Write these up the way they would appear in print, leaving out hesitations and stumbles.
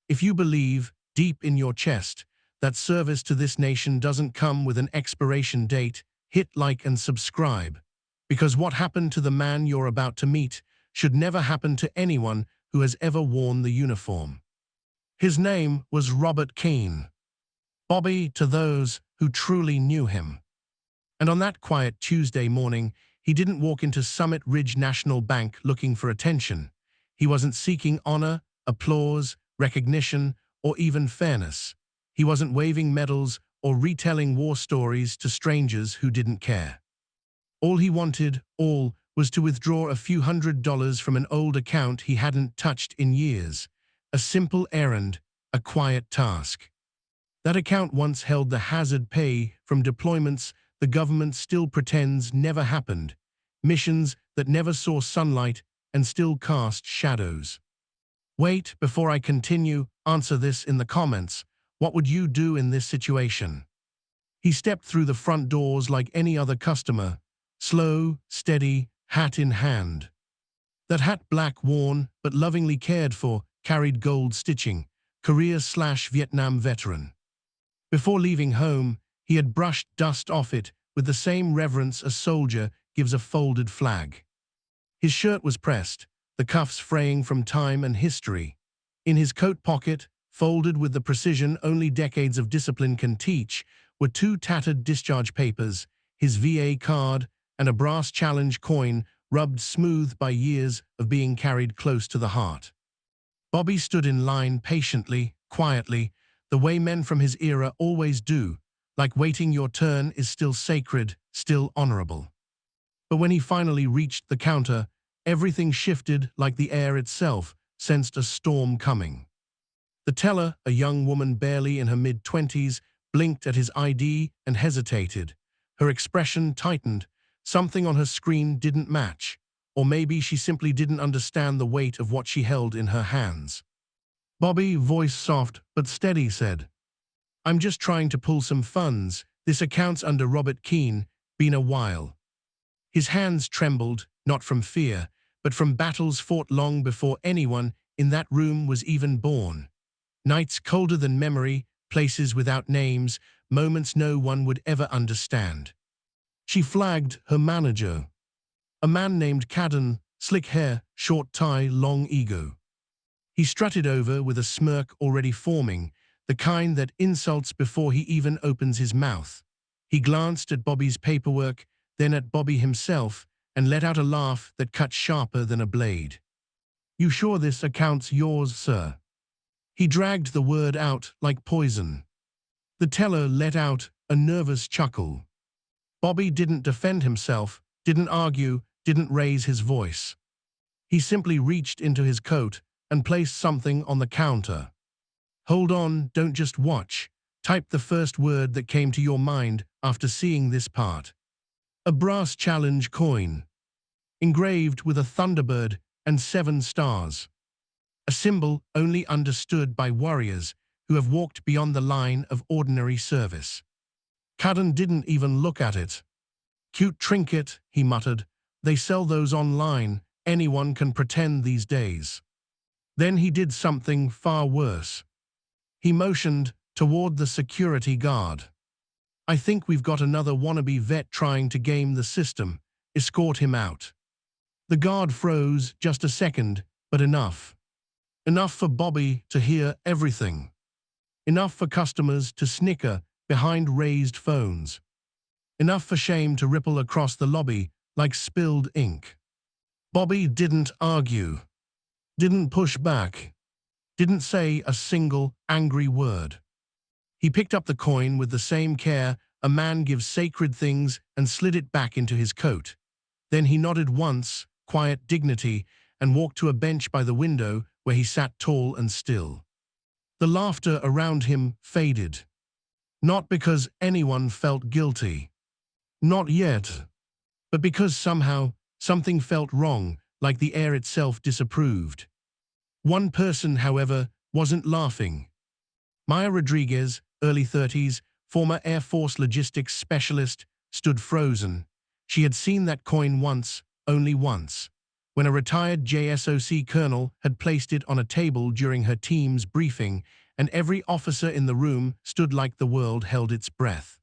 If you believe, deep in your chest, that service to this nation doesn't come with an expiration date, hit like and subscribe. Because what happened to the man you're about to meet should never happen to anyone who has ever worn the uniform. His name was Robert Keane. Bobby to those who truly knew him. And on that quiet Tuesday morning, he didn't walk into Summit Ridge National Bank looking for attention. He wasn't seeking honor, applause, recognition, or even fairness. He wasn't waving medals or retelling war stories to strangers who didn't care. All he wanted, was to withdraw a few $100s from an old account he hadn't touched in years. A simple errand, a quiet task. That account once held the hazard pay from deployments the government still pretends never happened, missions that never saw sunlight and still cast shadows. Wait, before I continue, answer this in the comments. What would you do in this situation? He stepped through the front doors like any other customer, slow, steady, hat in hand. That hat, black worn but lovingly cared for, carried gold stitching, Korea/Vietnam veteran. Before leaving home, he had brushed dust off it with the same reverence a soldier gives a folded flag. His shirt was pressed, the cuffs fraying from time and history. In his coat pocket, folded with the precision only decades of discipline can teach, were 2 tattered discharge papers, his VA card, and a brass challenge coin rubbed smooth by years of being carried close to the heart. Bobby stood in line patiently, quietly, the way men from his era always do, like waiting your turn is still sacred, still honorable. But when he finally reached the counter, everything shifted like the air itself sensed a storm coming. The teller, a young woman barely in her mid-20s, blinked at his ID and hesitated. Her expression tightened. Something on her screen didn't match, or maybe she simply didn't understand the weight of what she held in her hands. Bobby, voice soft but steady, said, "I'm just trying to pull some funds. This account's under Robert Keane, been a while." His hands trembled, not from fear, but from battles fought long before anyone in that room was even born. Nights colder than memory, places without names, moments no one would ever understand. She flagged her manager. A man named Cadden, slick hair, short tie, long ego. He strutted over with a smirk already forming, the kind that insults before he even opens his mouth. He glanced at Bobby's paperwork, then at Bobby himself, and let out a laugh that cut sharper than a blade. "You sure this account's yours, sir?" He dragged the word out like poison. The teller let out a nervous chuckle. Bobby didn't defend himself, didn't argue, didn't raise his voice. He simply reached into his coat and placed something on the counter. "Hold on, don't just watch. Type the first word that came to your mind after seeing this part." A brass challenge coin, engraved with a thunderbird and 7 stars. A symbol only understood by warriors who have walked beyond the line of ordinary service. Cadden didn't even look at it. "Cute trinket," he muttered. "They sell those online. Anyone can pretend these days." Then he did something far worse. He motioned toward the security guard. "I think we've got another wannabe vet trying to game the system. Escort him out." The guard froze just a second, but enough. Enough for Bobby to hear everything. Enough for customers to snicker behind raised phones. Enough for shame to ripple across the lobby like spilled ink. Bobby didn't argue. Didn't push back. Didn't say a single angry word. He picked up the coin with the same care a man gives sacred things and slid it back into his coat. Then he nodded once, quiet dignity, and walked to a bench by the window where he sat tall and still. The laughter around him faded. Not because anyone felt guilty. Not yet. But because somehow something felt wrong, like the air itself disapproved. One person, however, wasn't laughing. Maya Rodriguez, early 30s, former Air Force logistics specialist, stood frozen. She had seen that coin once, only once. when a retired JSOC colonel had placed it on a table during her team's briefing, and every officer in the room stood like the world held its breath.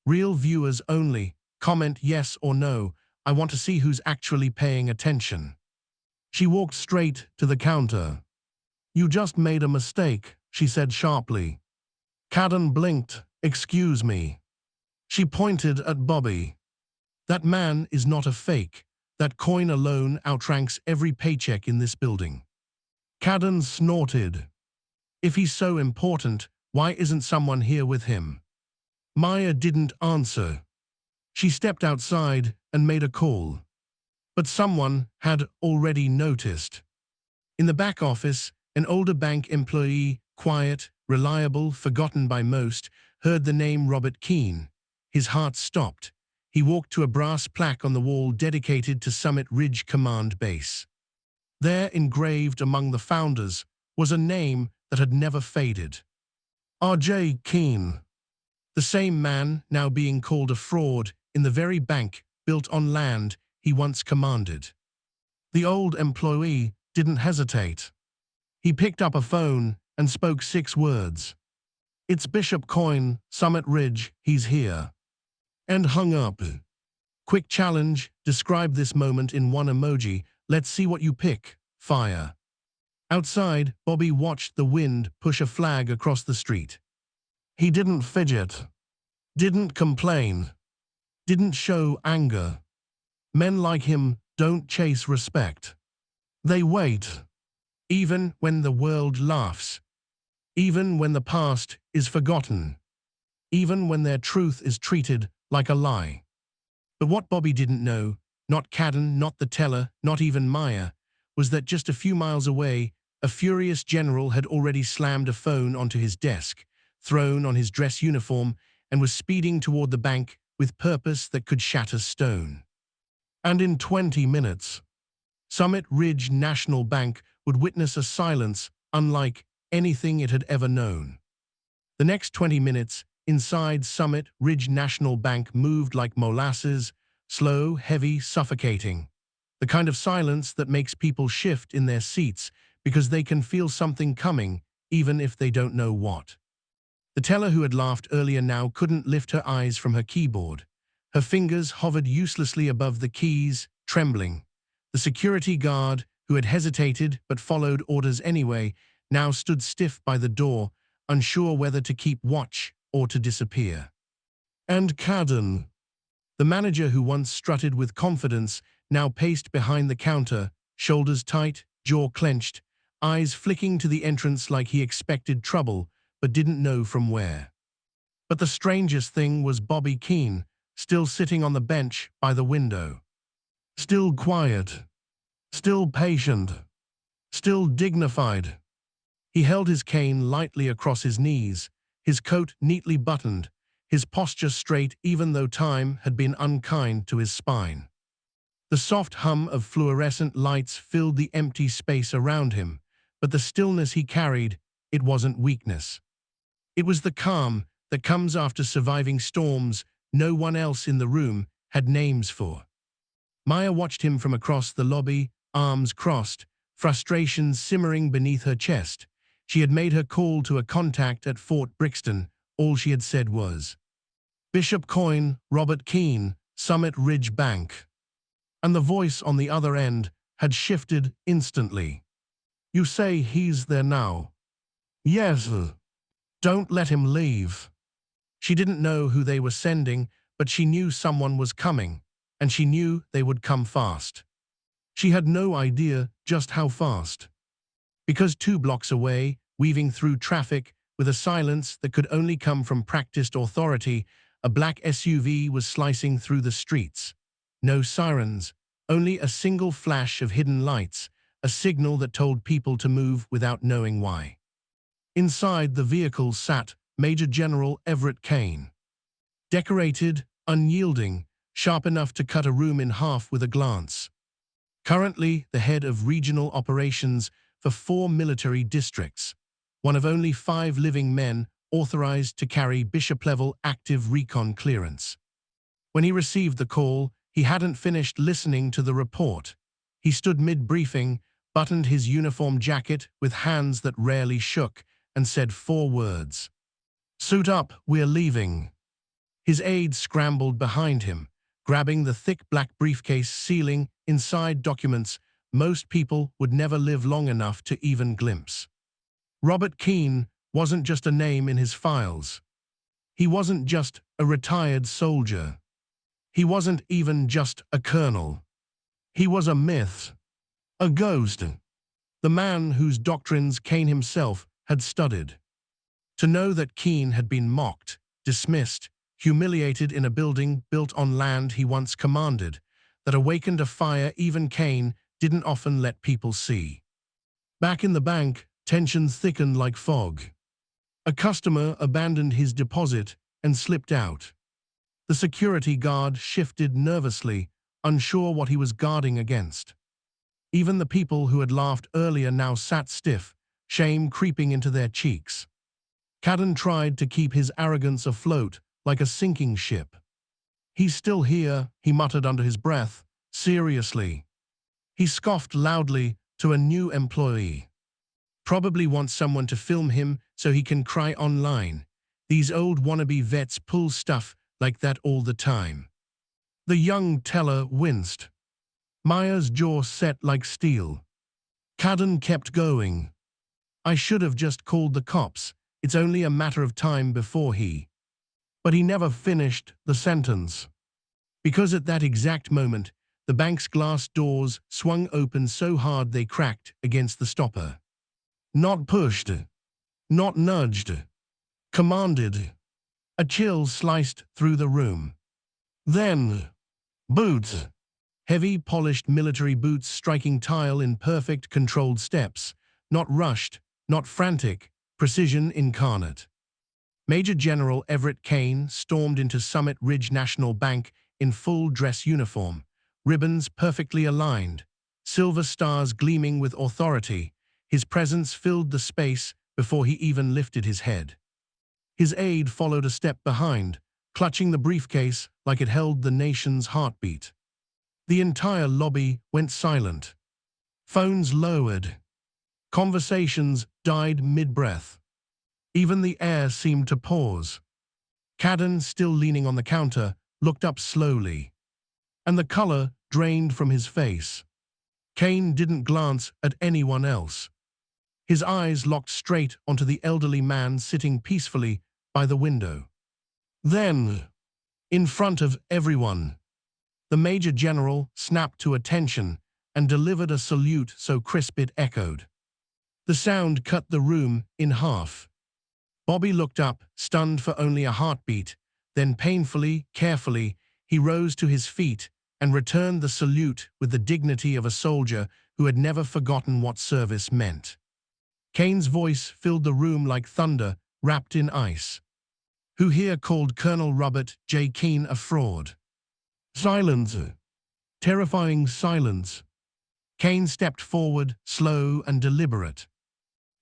Real viewers only. Comment yes or no. I want to see who's actually paying attention. She walked straight to the counter. You just made a mistake, she said sharply. Cadden blinked. Excuse me. She pointed at Bobby. That man is not a fake. That coin alone outranks every paycheck in this building. Cadden snorted. If he's so important, why isn't someone here with him? Maya didn't answer. She stepped outside and made a call. But someone had already noticed. In the back office, an older bank employee, quiet, reliable, forgotten by most, heard the name Robert Keene. His heart stopped. He walked to a brass plaque on the wall dedicated to Summit Ridge Command Base. There, engraved among the founders, was a name that had never faded. R.J. Keene. The same man now being called a fraud in the very bank built on land he once commanded. The old employee didn't hesitate. He picked up a phone and spoke 6 words. It's Bishop Coyne, Summit Ridge, he's here. And hung up. Quick challenge, describe this moment in 1 emoji. Let's see what you pick. Fire. Outside, Bobby watched the wind push a flag across the street. He didn't fidget. Didn't complain. Didn't show anger. Men like him don't chase respect. They wait. Even when the world laughs. Even when the past is forgotten. Even when their truth is treated like a lie. But what Bobby didn't know, not Cadden, not the teller, not even Maya, was that just a few miles away, a furious general had already slammed a phone onto his desk, thrown on his dress uniform, and was speeding toward the bank with purpose that could shatter stone. And in 20 minutes, Summit Ridge National Bank would witness a silence unlike anything it had ever known. The next 20 minutes, inside Summit Ridge National Bank moved like molasses, slow, heavy, suffocating. The kind of silence that makes people shift in their seats because they can feel something coming, even if they don't know what. The teller who had laughed earlier now couldn't lift her eyes from her keyboard. Her fingers hovered uselessly above the keys, trembling. The security guard, who had hesitated but followed orders anyway, now stood stiff by the door, unsure whether to keep watch or to disappear. And Cadden, the manager who once strutted with confidence, now paced behind the counter, shoulders tight, jaw clenched, eyes flicking to the entrance like he expected trouble, but didn't know from where. But the strangest thing was Bobby Keene, still sitting on the bench by the window. Still quiet. Still patient. Still dignified. He held his cane lightly across his knees, his coat neatly buttoned, his posture straight even though time had been unkind to his spine. The soft hum of fluorescent lights filled the empty space around him, but the stillness he carried, it wasn't weakness. It was the calm that comes after surviving storms no one else in the room had names for. Maya watched him from across the lobby, arms crossed, frustration simmering beneath her chest. She had made her call to a contact at Fort Brixton. All she had said was, Bishop Coyne, Robert Keene, Summit Ridge Bank. And the voice on the other end had shifted instantly. You say he's there now? Yes. Don't let him leave. She didn't know who they were sending, but she knew someone was coming, and she knew they would come fast. She had no idea just how fast. Because 2 blocks away, weaving through traffic with a silence that could only come from practiced authority, a black SUV was slicing through the streets. No sirens, only a single flash of hidden lights, a signal that told people to move without knowing why. Inside the vehicle sat Major General Everett Kane. Decorated, unyielding, sharp enough to cut a room in half with a glance. Currently the head of regional operations for 4 military districts, one of only 5 living men authorized to carry bishop-level active recon clearance. When he received the call, he hadn't finished listening to the report. He stood mid-briefing, buttoned his uniform jacket with hands that rarely shook, and said 4 words. "Suit up, we're leaving." His aide scrambled behind him, grabbing the thick black briefcase, sealing inside documents most people would never live long enough to even glimpse. Robert Keene wasn't just a name in his files. He wasn't just a retired soldier. He wasn't even just a colonel. He was a myth, a ghost, the man whose doctrines Kane himself had studied. To know that Keene had been mocked, dismissed, humiliated in a building built on land he once commanded, that awakened a fire even Kane didn't often let people see. Back in the bank, tension thickened like fog. A customer abandoned his deposit and slipped out. The security guard shifted nervously, unsure what he was guarding against. Even the people who had laughed earlier now sat stiff, shame creeping into their cheeks. Cadden tried to keep his arrogance afloat like a sinking ship. "He's still here," he muttered under his breath. "Seriously." He scoffed loudly to a new employee. "Probably wants someone to film him so he can cry online. These old wannabe vets pull stuff like that all the time." The young teller winced. Meyer's jaw set like steel. Cadden kept going. "I should have just called the cops. It's only a matter of time before he..." But he never finished the sentence. Because at that exact moment, the bank's glass doors swung open so hard they cracked against the stopper. Not pushed, not nudged, commanded. A chill sliced through the room. Then, boots. Heavy, polished military boots striking tile in perfect, controlled steps. Not rushed, not frantic, precision incarnate. Major General Everett Kane stormed into Summit Ridge National Bank in full dress uniform, ribbons perfectly aligned, silver stars gleaming with authority. His presence filled the space before he even lifted his head. His aide followed a step behind, clutching the briefcase like it held the nation's heartbeat. The entire lobby went silent. Phones lowered. Conversations died mid-breath. Even the air seemed to pause. Cadden, still leaning on the counter, looked up slowly, and the color drained from his face. Kane didn't glance at anyone else. His eyes locked straight onto the elderly man sitting peacefully by the window. Then, in front of everyone, the Major General snapped to attention and delivered a salute so crisp it echoed. The sound cut the room in half. Bobby looked up, stunned for only a heartbeat. Then painfully, carefully, he rose to his feet and returned the salute with the dignity of a soldier who had never forgotten what service meant. Kane's voice filled the room like thunder wrapped in ice. "Who here called Colonel Robert J. Keene a fraud?" Silence. Terrifying silence. Kane stepped forward, slow and deliberate.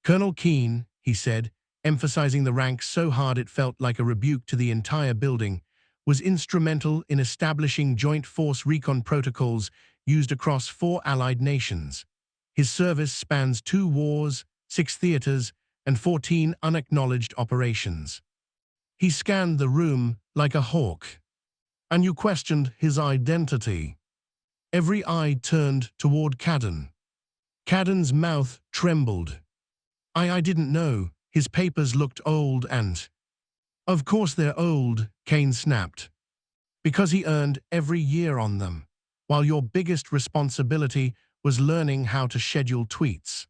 "Colonel Keene," he said, emphasizing the rank so hard it felt like a rebuke to the entire building, was instrumental in establishing joint force recon protocols used across 4 allied nations. His service spans 2 wars, 6 theaters, and 14 unacknowledged operations. He scanned the room like a hawk. And you questioned his identity. Every eye turned toward Cadden. Cadden's mouth trembled. I didn't know. His papers looked old and..." "Of course they're old," Kane snapped. "Because he earned every year on them, while your biggest responsibility was learning how to schedule tweets.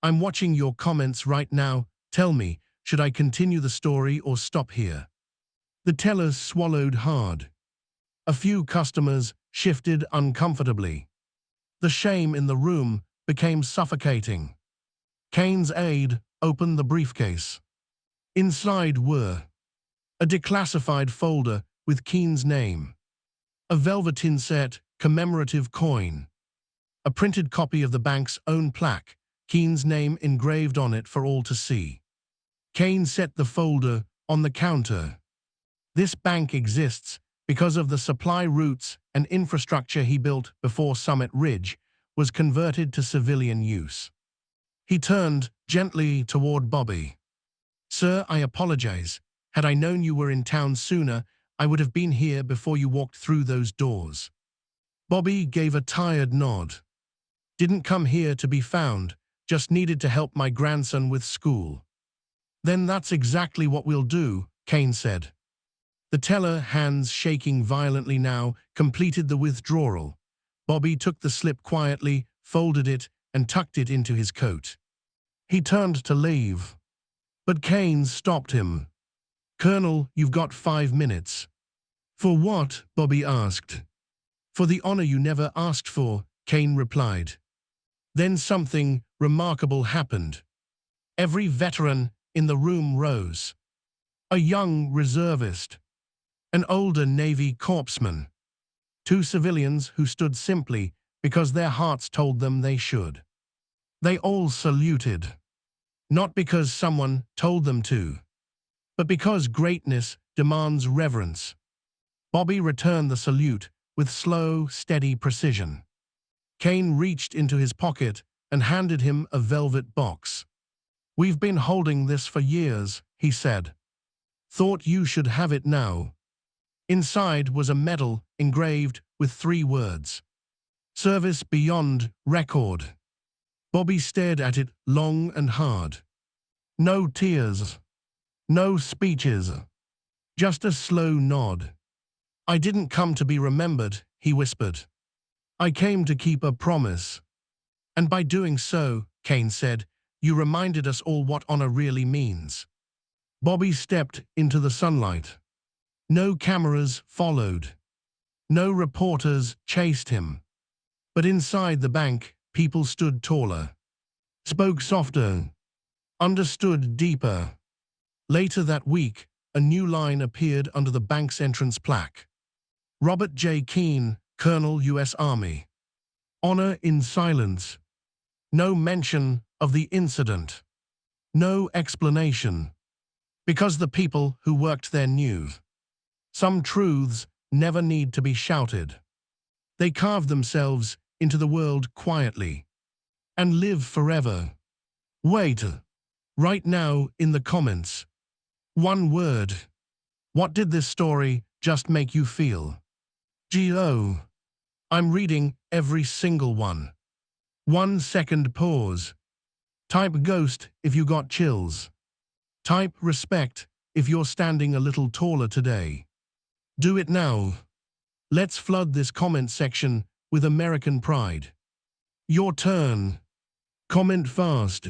I'm watching your comments right now. Tell me, should I continue the story or stop here?" The teller swallowed hard. A few customers shifted uncomfortably. The shame in the room became suffocating. Kane's aide opened the briefcase. Inside were a declassified folder with Keene's name, a velvet-inset commemorative coin, a printed copy of the bank's own plaque, Keene's name engraved on it for all to see. Kane set the folder on the counter. "This bank exists because of the supply routes and infrastructure he built before Summit Ridge was converted to civilian use. He turned gently toward Bobby. "Sir, I apologize. Had I known you were in town sooner, I would have been here before you walked through those doors." Bobby gave a tired nod. "Didn't come here to be found, just needed to help my grandson with school." "Then that's exactly what we'll do," Kane said. The teller, hands shaking violently now, completed the withdrawal. Bobby took the slip quietly, folded it, and tucked it into his coat. He turned to leave. But Kane stopped him. "Colonel, you've got 5 minutes." "For what?" Bobby asked. "For the honor you never asked for," Kane replied. Then something remarkable happened. Every veteran in the room rose. A young reservist, an older Navy corpsman, 2 civilians who stood simply because their hearts told them they should. They all saluted, not because someone told them to, but because greatness demands reverence. Bobby returned the salute with slow, steady precision. Kane reached into his pocket and handed him a velvet box. "We've been holding this for years," he said. "Thought you should have it now." Inside was a medal engraved with 3 words: "Service beyond record." Bobby stared at it long and hard. No tears, no speeches, just a slow nod. "I didn't come to be remembered," he whispered. "I came to keep a promise." "And by doing so," Kane said, "you reminded us all what honor really means." Bobby stepped into the sunlight. No cameras followed. No reporters chased him. But inside the bank, people stood taller, spoke softer, understood deeper. Later that week, a new line appeared under the bank's entrance plaque. "Robert J. Keene, Colonel, U.S. Army. Honor in silence." No mention of the incident. No explanation. Because the people who worked there knew. Some truths never need to be shouted. They carved themselves into the world quietly and live forever. Wait. Right now in the comments. One word. What did this story just make you feel? G.O. I'm reading every single one. 1 second pause. Type ghost if you got chills. Type respect if you're standing a little taller today. Do it now. Let's flood this comment section with American pride. Your turn. Comment fast.